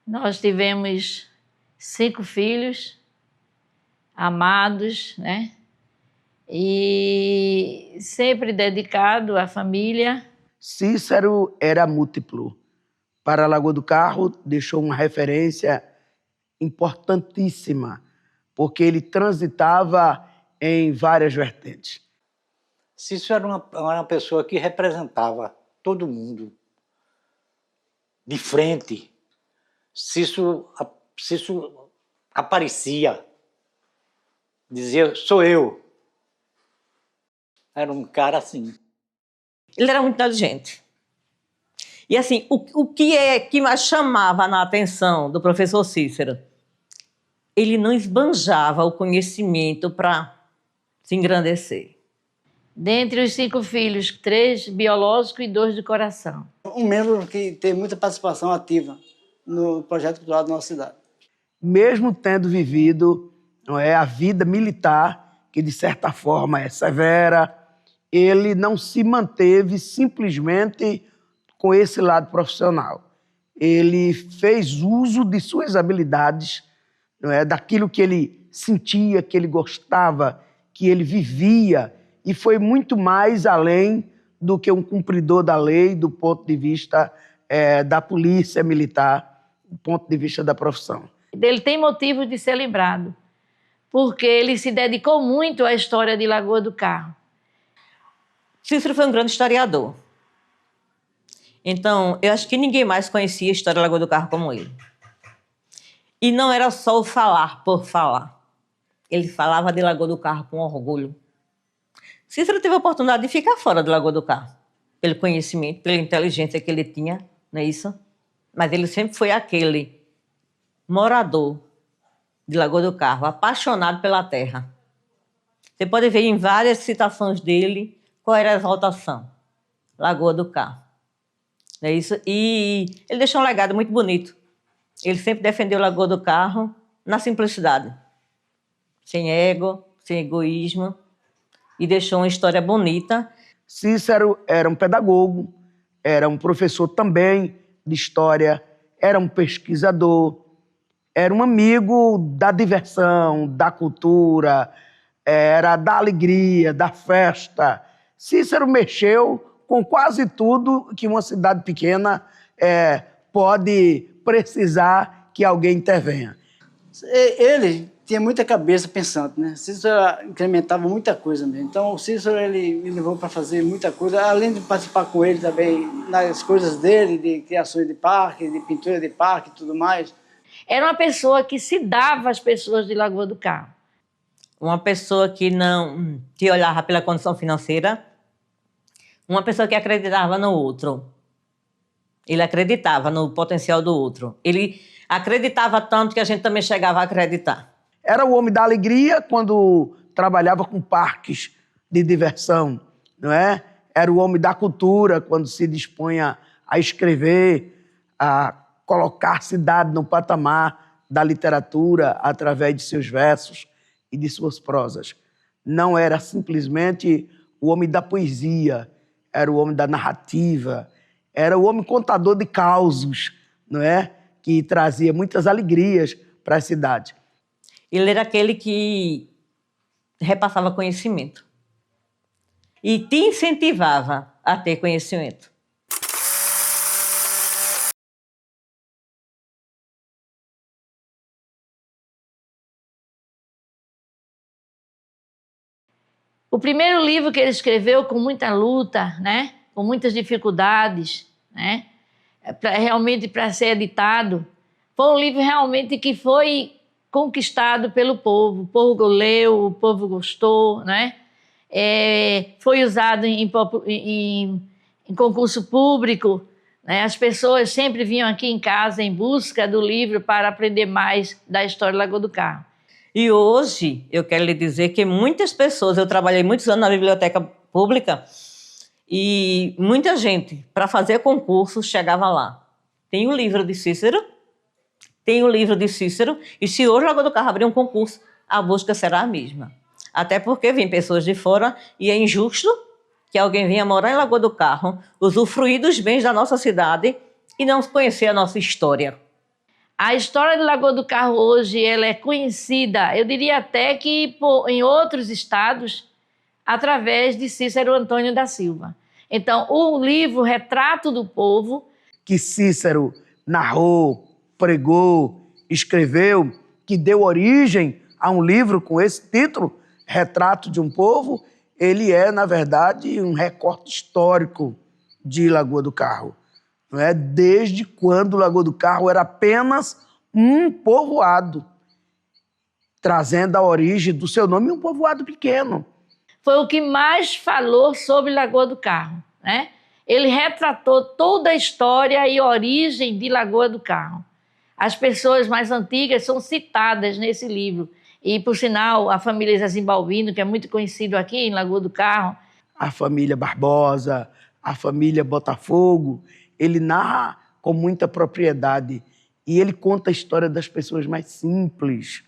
Nós tivemos 5 filhos, amados, né? E sempre dedicado à família. Cícero era múltiplo. Para a Lagoa do Carro, deixou uma referência importantíssima, porque ele transitava em várias vertentes. Cícero era uma pessoa que representava todo mundo de frente. Cícero aparecia, dizia, sou eu. Era um cara assim. Ele era muito inteligente. E assim, o que mais chamava na atenção do professor Cícero? Ele não esbanjava o conhecimento para se engrandecer. Dentre os 5 filhos, 3 biológicos e 2 de coração. Um membro que tem muita participação ativa no projeto cultural da nossa cidade. Mesmo tendo vivido, não é, a vida militar, que de certa forma é severa, ele não se manteve simplesmente com esse lado profissional. Ele fez uso de suas habilidades, não é, daquilo que ele sentia, que ele gostava, que ele vivia, e foi muito mais além do que um cumpridor da lei do ponto de vista da polícia militar, do ponto de vista da profissão. Ele tem motivo de ser lembrado, porque ele se dedicou muito à história de Lagoa do Carro. Cícero foi um grande historiador. Então, eu acho que ninguém mais conhecia a história da Lagoa do Carro como ele. E não era só o falar por falar. Ele falava de Lagoa do Carro com orgulho. Cícero teve a oportunidade de ficar fora da Lagoa do Carro, pelo conhecimento, pela inteligência que ele tinha, não é isso? Mas ele sempre foi aquele morador de Lagoa do Carro, apaixonado pela terra. Você pode ver em várias citações dele qual era a exaltação. Lagoa do Carro. Não é isso? E ele deixou um legado muito bonito. Ele sempre defendeu Lagoa do Carro na simplicidade. Sem ego, sem egoísmo. E deixou uma história bonita. Cícero era um pedagogo, era um professor também de história, era um pesquisador, era um amigo da diversão, da cultura, era da alegria, da festa. Cícero mexeu com quase tudo que uma cidade pequena pode precisar que alguém intervenha. Ele tinha muita cabeça pensante, né? Cícero incrementava muita coisa mesmo. Então, o Cícero, ele me levou para fazer muita coisa, além de participar com ele também nas coisas dele, de criações de parque, de pintura de parque e tudo mais. Era uma pessoa que se dava às pessoas de Lagoa do Carro. Uma pessoa que não te olhava pela condição financeira, uma pessoa que acreditava no outro. Ele acreditava no potencial do outro. Ele acreditava tanto que a gente também chegava a acreditar. Era o homem da alegria quando trabalhava com parques de diversão, não é? Era o homem da cultura quando se dispunha a escrever, a colocar a cidade no patamar da literatura através de seus versos e de suas prosas. Não era simplesmente o homem da poesia, era o homem da narrativa, era o homem contador de causos, não é? Que trazia muitas alegrias para a cidade. Ele era aquele que repassava conhecimento e te incentivava a ter conhecimento. O primeiro livro que ele escreveu com muita luta, né? Com muitas dificuldades, né? Realmente para ser editado, foi um livro realmente que foi conquistado pelo povo. O povo leu, o povo gostou, né? Foi usado em concurso público, né? As pessoas sempre vinham aqui em casa em busca do livro para aprender mais da história do Lagoa do Carro. E hoje, eu quero lhe dizer que muitas pessoas, eu trabalhei muitos anos na biblioteca pública, e muita gente, para fazer concurso, chegava lá. Tem o livro de Cícero, e se hoje o Lagoa do Carro abrir um concurso, a busca será a mesma. Até porque vêm pessoas de fora e é injusto que alguém venha morar em Lagoa do Carro, usufruir dos bens da nossa cidade e não conhecer a nossa história. A história do Lagoa do Carro hoje ela é conhecida, eu diria até que em outros estados, através de Cícero Antônio da Silva. Então, o livro Retrato do Povo, que Cícero narrou, pregou, escreveu, que deu origem a um livro com esse título, Retrato de um Povo, ele é, na verdade, um recorte histórico de Lagoa do Carro. Não é? Desde quando Lagoa do Carro era apenas um povoado, trazendo a origem do seu nome um povoado pequeno. foi o que mais falou sobre Lagoa do Carro, né? Ele retratou toda a história e origem de Lagoa do Carro. As pessoas mais antigas são citadas nesse livro. E, por sinal, a família Zezim Balbino, que é muito conhecido aqui em Lagoa do Carro. A família Barbosa, a família Botafogo, ele narra com muita propriedade. E ele conta a história das pessoas mais simples.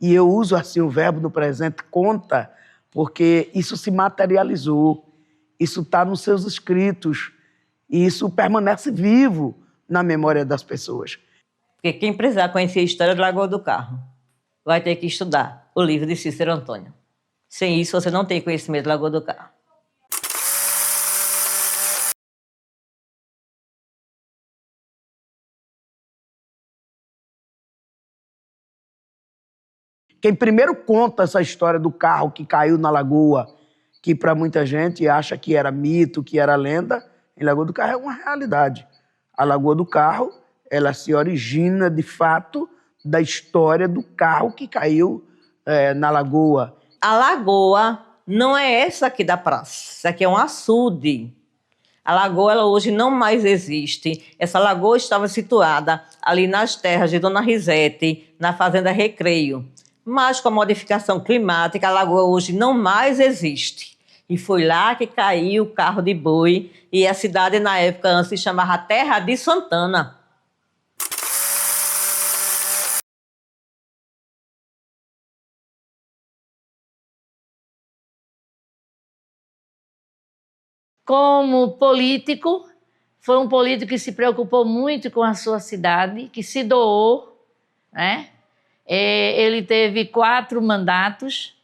E eu uso assim o verbo no presente, conta, porque isso se materializou. Isso está nos seus escritos. E isso permanece vivo na memória das pessoas. Porque quem precisar conhecer a história do Lagoa do Carro vai ter que estudar o livro de Cícero Antônio. Sem isso, você não tem conhecimento do Lagoa do Carro. Quem primeiro conta essa história do carro que caiu na lagoa, que para muita gente acha que era mito, que era lenda, em Lagoa do Carro é uma realidade. A Lagoa do Carro, ela se origina, de fato, da história do carro que caiu na lagoa. A lagoa não é essa aqui da praça, isso aqui é um açude. A lagoa ela hoje não mais existe. Essa lagoa estava situada ali nas terras de Dona Risete, na fazenda Recreio. Mas com a modificação climática, a lagoa hoje não mais existe. E foi lá que caiu o carro de boi e a cidade na época antes se chamava Terra de Santana. Como político, foi um político que se preocupou muito com a sua cidade, que se doou, né? Ele teve 4 mandatos,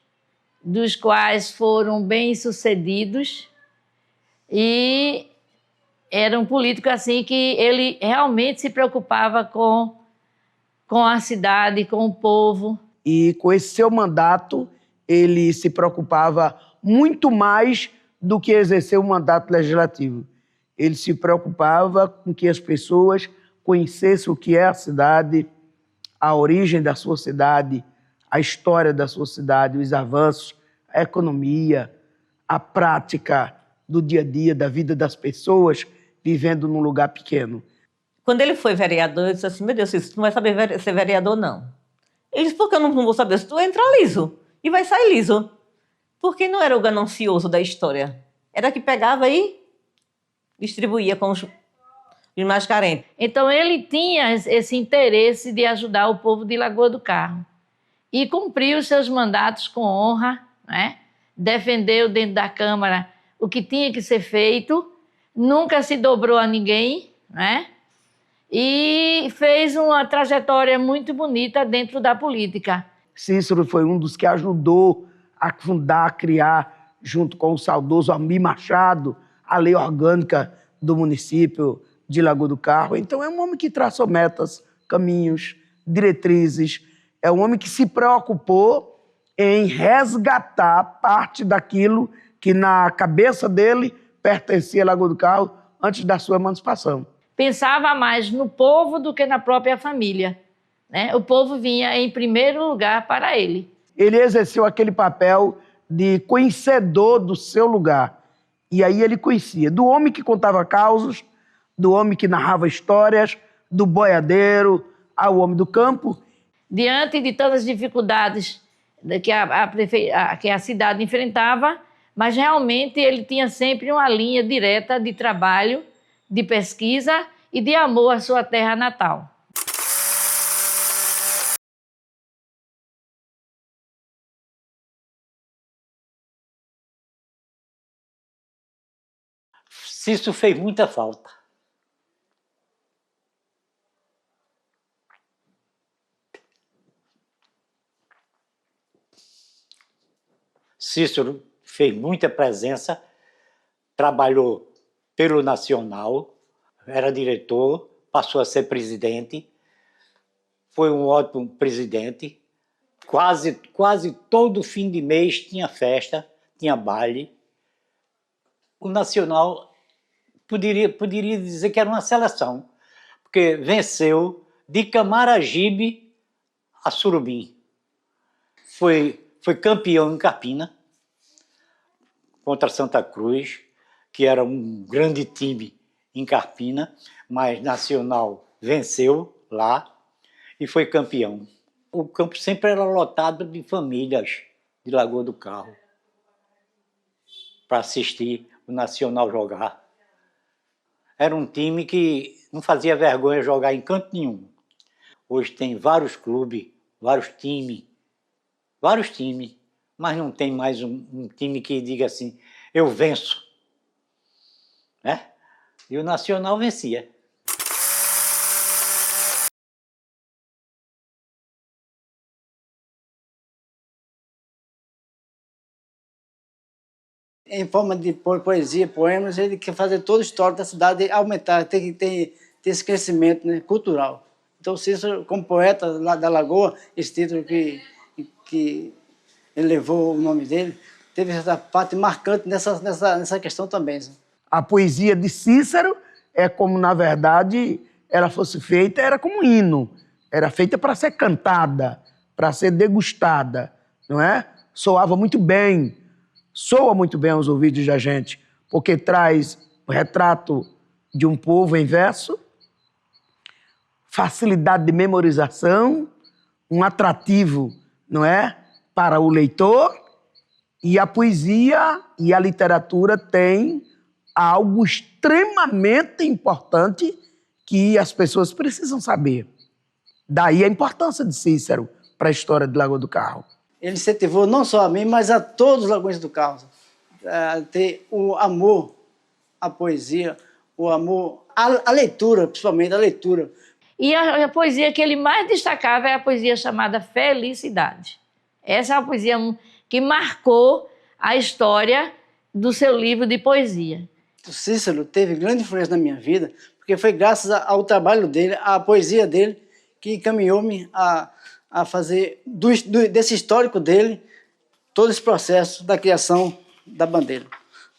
dos quais foram bem-sucedidos, e era um político assim que ele realmente se preocupava com a cidade, com o povo. E com esse seu mandato, ele se preocupava muito mais do que exercer o mandato legislativo. Ele se preocupava com que as pessoas conhecessem o que é a cidade, a origem da sua cidade, a história da sua cidade, os avanços, a economia, a prática do dia a dia, da vida das pessoas vivendo num lugar pequeno. Quando ele foi vereador, eu disse assim, meu Deus, Cícero, tu não vai saber ser vereador, não. Ele disse, por que eu não vou saber? Se tu entra liso e vai sair liso. Porque não era o ganancioso da história. Era que pegava e distribuía com os mais carentes. Então ele tinha esse interesse de ajudar o povo de Lagoa do Carro. E cumpriu os seus mandatos com honra, né? Defendeu dentro da Câmara o que tinha que ser feito, nunca se dobrou a ninguém, né? E fez uma trajetória muito bonita dentro da política. Cícero foi um dos que ajudou a fundar, a criar, junto com o saudoso Almir Machado, a lei orgânica do município de Lagoa do Carro. Então é um homem que traçou metas, caminhos, diretrizes. É um homem que se preocupou em resgatar parte daquilo que na cabeça dele pertencia a Lagoa do Carro antes da sua emancipação. Pensava mais no povo do que na própria família, né? O povo vinha em primeiro lugar para ele. Ele exerceu aquele papel de conhecedor do seu lugar. E aí ele conhecia do homem que contava causos, do homem que narrava histórias, do boiadeiro ao homem do campo. Diante de todas as dificuldades que a cidade enfrentava, mas realmente ele tinha sempre uma linha direta de trabalho, de pesquisa e de amor à sua terra natal. Cícero fez muita falta. Cícero fez muita presença, trabalhou pelo Nacional, era diretor, passou a ser presidente, foi um ótimo presidente. Quase todo fim de mês tinha festa, tinha baile. O Nacional poderia dizer que era uma seleção, porque venceu de Camaragibe a Surubim. Foi campeão em Carpina, contra Santa Cruz, que era um grande time em Carpina, mas Nacional venceu lá e foi campeão. O campo sempre era lotado de famílias de Lagoa do Carro para assistir o Nacional jogar. Era um time que não fazia vergonha jogar em canto nenhum. Hoje tem vários clubes, vários times, mas não tem mais um time que diga assim, eu venço, né? E o Nacional vencia. Em forma de poesia, poemas, ele quer fazer toda a história da cidade aumentar, tem que ter esse crescimento, né, cultural. Então, Cícero, como poeta lá da Lagoa, esse título que ele levou o nome dele, teve essa parte marcante nessa questão também. A poesia de Cícero é como, na verdade, ela fosse feita, era como um hino. Era feita para ser cantada, para ser degustada, não é? Soava muito bem, soa muito bem aos ouvidos da gente, porque traz o retrato de um povo em verso, facilidade de memorização, um atrativo, não é, para o leitor, e a poesia e a literatura têm algo extremamente importante que as pessoas precisam saber. Daí a importância de Cícero para a história de Lagoa do Carro. Ele incentivou não só a mim, mas a todos os Lagoões do Carro a ter o amor à poesia, o amor à leitura, principalmente à leitura. E a poesia que ele mais destacava é a poesia chamada Felicidade. Essa é a poesia que marcou a história do seu livro de poesia. O Cícero teve grande influência na minha vida, porque foi graças ao trabalho dele, à poesia dele, que encaminhou-me a fazer desse histórico dele todo esse processo da criação da bandeira.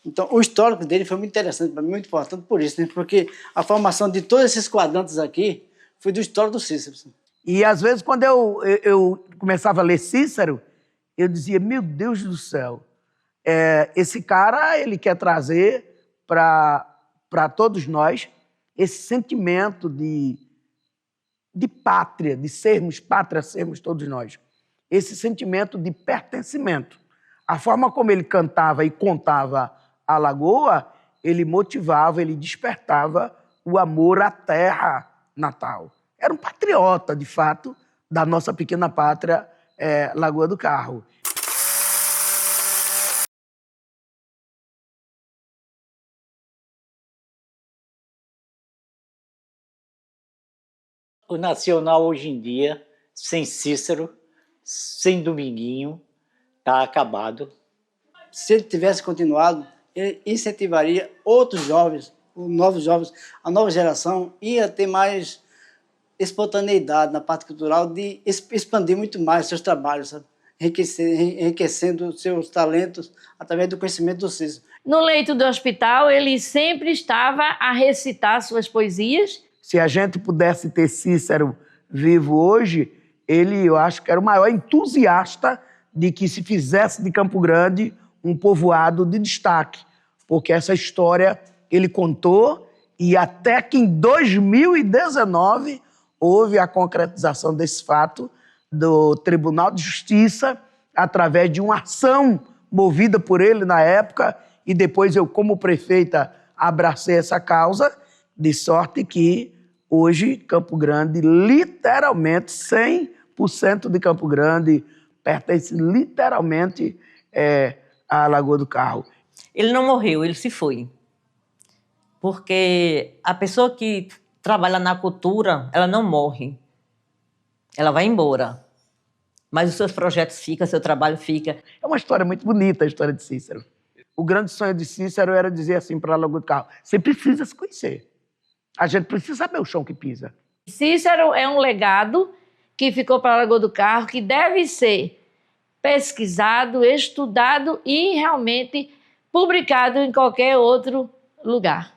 Então, o histórico dele foi muito interessante para mim, muito importante por isso, né? Porque a formação de todos esses quadrantes aqui foi do histórico do Cícero. E às vezes, quando eu começava a ler Cícero, eu dizia, meu Deus do céu, esse cara ele quer trazer para para todos nós esse sentimento de pátria, de sermos pátria, sermos todos nós. Esse sentimento de pertencimento. A forma como ele cantava e contava a Lagoa, ele motivava, ele despertava o amor à terra natal. Era um patriota, de fato, da nossa pequena pátria, Lagoa do Carro. O Nacional, hoje em dia, sem Cícero, sem Dominguinho, está acabado. Se ele tivesse continuado, ele incentivaria outros jovens, os novos jovens, a nova geração ia ter mais espontaneidade na parte cultural de expandir muito mais seus trabalhos, sabe? Enriquecendo seus talentos através do conhecimento do Cícero. No leito do hospital, ele sempre estava a recitar suas poesias. Se a gente pudesse ter Cícero vivo hoje, eu acho que era o maior entusiasta de que se fizesse de Campo Grande um povoado de destaque, porque essa história ele contou e até que em 2019 houve a concretização desse fato do Tribunal de Justiça através de uma ação movida por ele na época e depois eu, como prefeita, abracei essa causa, de sorte que hoje Campo Grande, literalmente, 100% de Campo Grande pertence literalmente à Lagoa do Carro. Ele não morreu, ele se foi. Porque a pessoa que trabalha na cultura, ela não morre. Ela vai embora. Mas os seus projetos ficam, seu trabalho fica. É uma história muito bonita, a história de Cícero. O grande sonho de Cícero era dizer assim para a Lagoa do Carro, você precisa se conhecer. A gente precisa saber o chão que pisa. Cícero é um legado que ficou para a Lagoa do Carro, que deve ser pesquisado, estudado e realmente publicado em qualquer outro lugar.